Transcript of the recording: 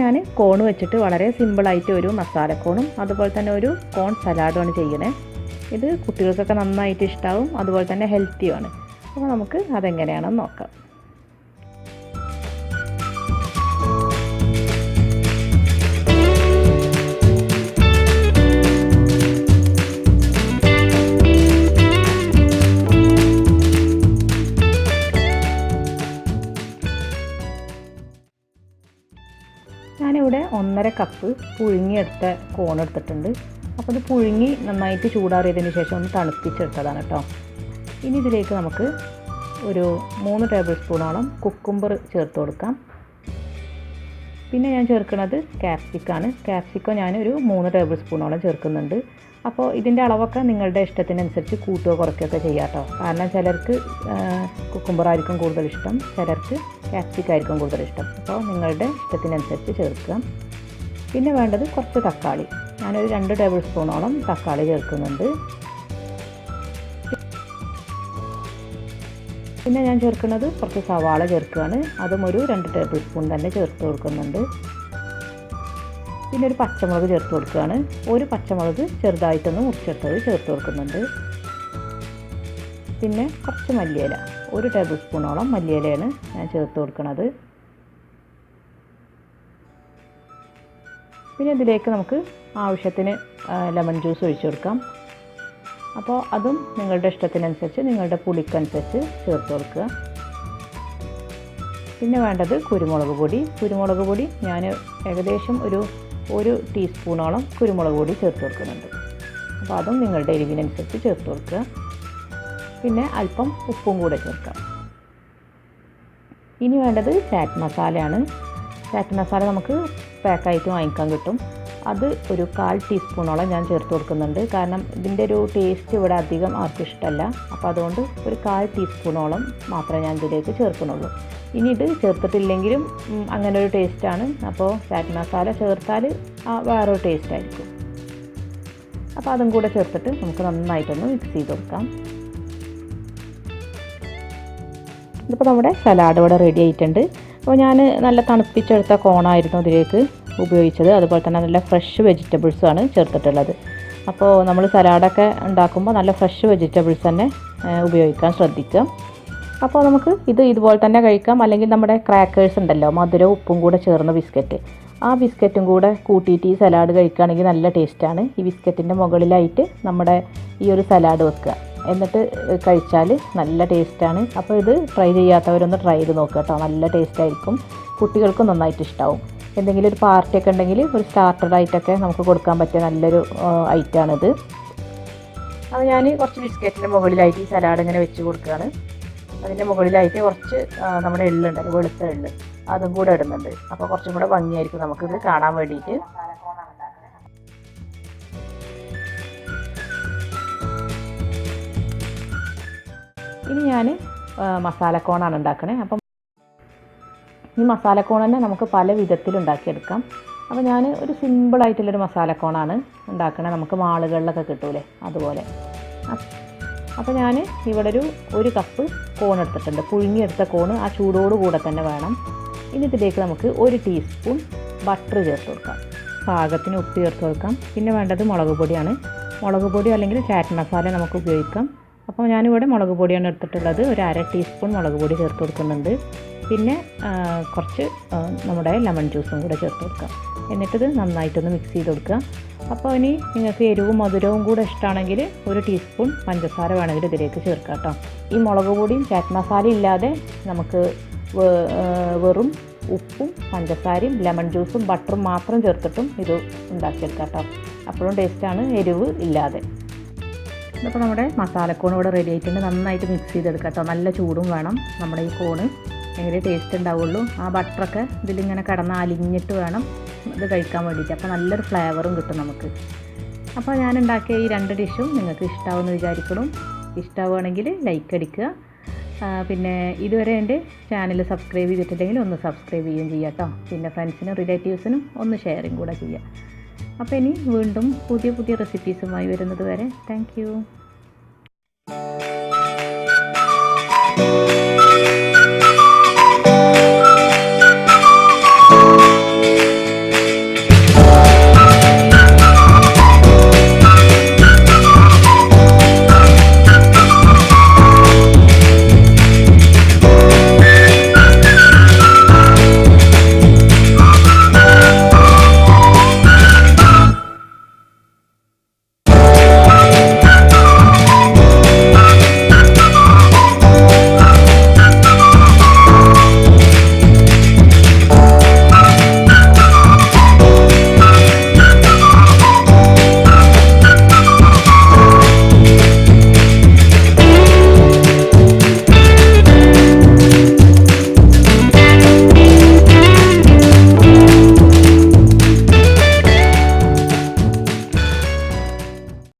ഞാൻ കോൺ വെച്ചിട്ട് വളരെ സിമ്പിളായിട്ട് ഒരു മസാലക്കോണും അതുപോലെ തന്നെ ഒരു കോൺ സലാഡുമാണ് ചെയ്യണേ. ഇത് കുട്ടികൾക്കൊക്കെ നന്നായിട്ട് ഇഷ്ടമാവും, അതുപോലെ തന്നെ ഹെൽത്തിയുമാണ്. അപ്പോൾ നമുക്ക് അതെങ്ങനെയാണെന്ന് നോക്കാം. ഞാനിവിടെ 1.5 കപ്പ് പുഴുങ്ങിയെടുത്ത കോൺ എടുത്തിട്ടുണ്ട്. അപ്പോൾ ഇത് പുഴുങ്ങി നന്നായിട്ട് ചൂടാറിയതിന് ശേഷം ഒന്ന് തണുപ്പിച്ചെടുത്തതാണ് കേട്ടോ. ഇനി ഇതിലേക്ക് നമുക്ക് ഒരു 3 ടേബിൾ സ്പൂണോളം കുക്കുംബർ ചേർത്ത് കൊടുക്കാം. പിന്നെ ഞാൻ ചേർക്കുന്നത് ക്യാപ്സിക്കാണ്. ക്യാപ്സിക്കം ഞാനൊരു 3 ടേബിൾ സ്പൂണോളം ചേർക്കുന്നുണ്ട്. അപ്പോൾ ഇതിൻ്റെ അളവൊക്കെ നിങ്ങളുടെ ഇഷ്ടത്തിനനുസരിച്ച് കൂട്ടുകയോ കുറയ്ക്കുകയൊക്കെ ചെയ്യാം കേട്ടോ. കാരണം ചിലർക്ക് കുക്കുംബറായിരിക്കും കൂടുതൽ ഇഷ്ടം, ചിലർക്ക് ക്യാപ്സിക്കായിരിക്കും കൂടുതൽ ഇഷ്ടം. അപ്പോൾ നിങ്ങളുടെ ഇഷ്ടത്തിനനുസരിച്ച് ചേർക്കുക. പിന്നെ വേണ്ടത് കുറച്ച് തക്കാളി. ഞാനൊരു 2 ടേബിൾ സ്പൂണോളം തക്കാളി ചേർക്കുന്നുണ്ട്. പിന്നെ ഞാൻ ചേർക്കുന്നത് കുറച്ച് സവാള ചേർക്കുകയാണ്. അതും ഒരു 2 ടേബിൾ സ്പൂൺ തന്നെ ചേർത്ത് കൊടുക്കുന്നുണ്ട്. പിന്നെ ഒരു പച്ചമുളക് ചേർത്ത് കൊടുക്കുകയാണ്. ഒരു പച്ചമുളക് ചെറുതായിട്ടൊന്ന് മുറിച്ചെടുത്തത് ചേർത്ത് കൊടുക്കുന്നുണ്ട്. പിന്നെ കുറച്ച് മല്ലിയില, 1 ടേബിൾ സ്പൂണോളം മല്ലിയിലയാണ് ഞാൻ ചേർത്ത് കൊടുക്കുന്നത്. പിന്നെ ഇതിലേക്ക് നമുക്ക് ആവശ്യത്തിന് ലെമൺ ജ്യൂസ് ഒഴിച്ചു കൊടുക്കാം. അപ്പോൾ അതും നിങ്ങളുടെ ഇഷ്ടത്തിനനുസരിച്ച് നിങ്ങളുടെ പുളിക്കനുസരിച്ച് ചേർത്ത് കൊടുക്കുക. പിന്നെ വേണ്ടത് കുരുമുളക് പൊടി. കുരുമുളക് പൊടി ഞാൻ ഏകദേശം ഒരു ടീസ്പൂണോളം കുരുമുളക് പൊടി ചേർത്ത് കൊടുക്കുന്നുണ്ട്. അപ്പോൾ അതും നിങ്ങളുടെ എരിവിനനുസരിച്ച് ചേർത്ത് കൊടുക്കുക. പിന്നെ അല്പം ഉപ്പും കൂടെ ചേർക്കാം. ഇനി വേണ്ടത് ചാറ്റ് മസാലയാണ്. ചാറ്റ് മസാല നമുക്ക് പാക്കായിട്ട് വാങ്ങിക്കാൻ കിട്ടും. അത് ഒരു 1/4 ടീസ്പൂണോളം ഞാൻ ചേർത്ത് കൊടുക്കുന്നുണ്ട്. കാരണം ഇതിൻ്റെ ഒരു ടേസ്റ്റ് ഇവിടെ അധികം ആർക്കും ഇഷ്ടമല്ല. അപ്പോൾ അതുകൊണ്ട് ഒരു 1/4 ടീസ്പൂണോളം മാത്രമേ ഞാൻ ഇതിലേക്ക് ചേർക്കുന്നുള്ളൂ. ഇനി ഇത് ചേർത്തിട്ടില്ലെങ്കിലും അങ്ങനെ ഒരു ടേസ്റ്റാണ്. അപ്പോൾ ചാറ്റ് മസാല ചേർത്താൽ വേറൊരു ടേസ്റ്റ് ആയിരിക്കും. അപ്പോൾ അതും കൂടെ ചേർത്തിട്ട് നമുക്ക് നന്നായിട്ടൊന്ന് മിക്സ് ചെയ്ത് കൊടുക്കാം. ഇതിപ്പോൾ നമ്മുടെ സലാഡ് ഇവിടെ റെഡി ആയിട്ടുണ്ട്. അപ്പോൾ ഞാൻ നല്ല തണുപ്പിച്ചെടുത്ത കോണായിരുന്നു ഇതിലേക്ക് ഉപയോഗിച്ചത്. അതുപോലെ തന്നെ നല്ല ഫ്രഷ് വെജിറ്റബിൾസാണ് ചേർത്തിട്ടുള്ളത്. അപ്പോൾ നമ്മൾ സലാഡൊക്കെ ഉണ്ടാക്കുമ്പോൾ നല്ല ഫ്രഷ് വെജിറ്റബിൾസ് തന്നെ ഉപയോഗിക്കാൻ ശ്രദ്ധിക്കുക. അപ്പോൾ നമുക്ക് ഇതുപോലെ തന്നെ കഴിക്കാം. അല്ലെങ്കിൽ നമ്മുടെ ക്രാക്കേഴ്സ് ഉണ്ടല്ലോ, മധുരവും ഉപ്പും കൂടെ ചേർന്ന ബിസ്ക്കറ്റ്, ആ ബിസ്ക്കറ്റും കൂടെ കൂട്ടിയിട്ട് ഈ സലാഡ് കഴിക്കുകയാണെങ്കിൽ നല്ല ടേസ്റ്റാണ്. ഈ ബിസ്ക്കറ്റിൻ്റെ മുകളിലായിട്ട് നമ്മുടെ ഈ ഒരു സലാഡ് വെക്കുക, എന്നിട്ട് കഴിച്ചാൽ നല്ല ടേസ്റ്റാണ്. അപ്പോൾ ഇത് ട്രൈ ചെയ്യാത്തവരൊന്ന് ട്രൈ ചെയ്ത് നോക്കുക കേട്ടോ. നല്ല ടേസ്റ്റായിരിക്കും, കുട്ടികൾക്കും നന്നായിട്ട് ഇഷ്ടമാവും. എന്തെങ്കിലും ഒരു പാർട്ടിയൊക്കെ ഉണ്ടെങ്കിൽ ഒരു സ്റ്റാർട്ടറായിട്ടൊക്കെ നമുക്ക് കൊടുക്കാൻ പറ്റിയ നല്ലൊരു ഐറ്റമാണിത്. അപ്പോൾ ഞാൻ കുറച്ച് ബിസ്ക്കറ്റിൻ്റെ മുകളിലായിട്ട് ഈ സലാഡ് ഇങ്ങനെ വെച്ച് കൊടുക്കുകയാണ്. അതിൻ്റെ മുകളിലായിട്ട് കുറച്ച് നമ്മുടെ എള്ളുണ്ടല്ലോ, വെളുത്ത എള്ള്, അതും കൂടെ ഇടുന്നുണ്ട്. അപ്പോൾ കുറച്ചും കൂടെ ഭംഗിയായിരിക്കും നമുക്കിത് കാണാൻ വേണ്ടിയിട്ട്. ഇനി ഞാൻ മസാലക്കോണാണ് ഉണ്ടാക്കണേ. അപ്പം ഈ മസാലക്കോൺ തന്നെ നമുക്ക് പല വിധത്തിൽ ഉണ്ടാക്കിയെടുക്കാം. അപ്പോൾ ഞാൻ ഒരു സിമ്പിളായിട്ടുള്ളൊരു മസാലക്കോണാണ് ഉണ്ടാക്കണേ. നമുക്ക് മാളുകളിലൊക്കെ കിട്ടൂലേ, അതുപോലെ. അപ്പോൾ ഞാൻ ഇവിടെ ഒരു കപ്പ് കോൺ എടുത്തിട്ടുണ്ട്. പുഴുങ്ങിയെടുത്ത കോണ് ആ ചൂടോട് കൂടെ തന്നെ വേണം. ഇനി ഇതിലേക്ക് നമുക്ക് 1 ടീസ്പൂൺ ബട്ടർ ചേർത്ത് കൊടുക്കാം. പാകത്തിന് ഉപ്പ് ചേർത്ത് കൊടുക്കാം. പിന്നെ വേണ്ടത് മുളക് പൊടിയാണ്. മുളക് പൊടി അല്ലെങ്കിൽ ചാറ്റ് മസാല നമുക്ക് ഉപയോഗിക്കാം. അപ്പോൾ ഞാനിവിടെ മുളക് പൊടിയാണ് എടുത്തിട്ടുള്ളത്. ഒരു 1/2 ടീസ്പൂൺ മുളക് പൊടി ചേർത്ത് കൊടുക്കുന്നുണ്ട്. പിന്നെ കുറച്ച് നമ്മുടെ ലെമൺ ജ്യൂസും കൂടെ ചേർത്ത് കൊടുക്കാം. എന്നിട്ടിത് നന്നായിട്ടൊന്ന് മിക്സ് ചെയ്ത് കൊടുക്കുക. അപ്പോൾ ഇനി നിങ്ങൾക്ക് എരിവും മധുരവും കൂടെ ഇഷ്ടമാണെങ്കിൽ 1 ടീസ്പൂൺ പഞ്ചസാര വേണമെങ്കിൽ ഇതിലേക്ക് ചേർക്കാം കേട്ടോ. ഈ മുളക് പൊടിയും ചാറ്റ് മസാല ഇല്ലാതെ നമുക്ക് വെറും ഉപ്പും പഞ്ചസാരയും ലെമൺ ജ്യൂസും ബട്ടറും മാത്രം ചേർത്തിട്ടും ഇത് ഉണ്ടാക്കിയെടുക്കാം കേട്ടോ. അപ്പോഴും ടേസ്റ്റാണ്, എരിവ് ഇല്ലാതെ. അപ്പോൾ നമ്മുടെ മസാലക്കോൺ ഇവിടെ റെഡി ആയിട്ടുണ്ട്. നന്നായിട്ട് മിക്സ് ചെയ്തെടുക്കാം കേട്ടോ. നല്ല ചൂടും വേണം നമ്മുടെ ഈ കോണ്, എങ്കിലേ ടേസ്റ്റ് ഉണ്ടാവുള്ളൂ. ആ ബട്ടറൊക്കെ ഇതിലിങ്ങനെ കിടന്ന് അലിഞ്ഞിട്ട് വേണം ഇത് കഴിക്കാൻ വേണ്ടിയിട്ട്. അപ്പോൾ നല്ലൊരു ഫ്ലേവറും കിട്ടും നമുക്ക്. അപ്പോൾ ഞാൻ ഉണ്ടാക്കിയ ഈ 2 ഡിഷും നിങ്ങൾക്ക് ഇഷ്ടമാവുമെന്ന് വിചാരിക്കണം. ഇഷ്ടമാവുകയാണെങ്കിൽ ലൈക്ക് അടിക്കുക. പിന്നെ ഇതുവരെ എൻ്റെ ചാനൽ സബ്സ്ക്രൈബ് ചെയ്തിട്ടില്ലെങ്കിൽ ഒന്ന് സബ്സ്ക്രൈബ് ചെയ്യുകയും ചെയ്യാം കേട്ടോ. പിന്നെ ഫ്രണ്ട്സിനും റിലേറ്റീവ്സിനും ഒന്ന് ഷെയറിങ് കൂടെ ചെയ്യാം. അപ്പോൾ ഇനി വീണ്ടും പുതിയ റെസിപ്പീസുമായി വരുന്നത് വരെ താങ്ക് യു.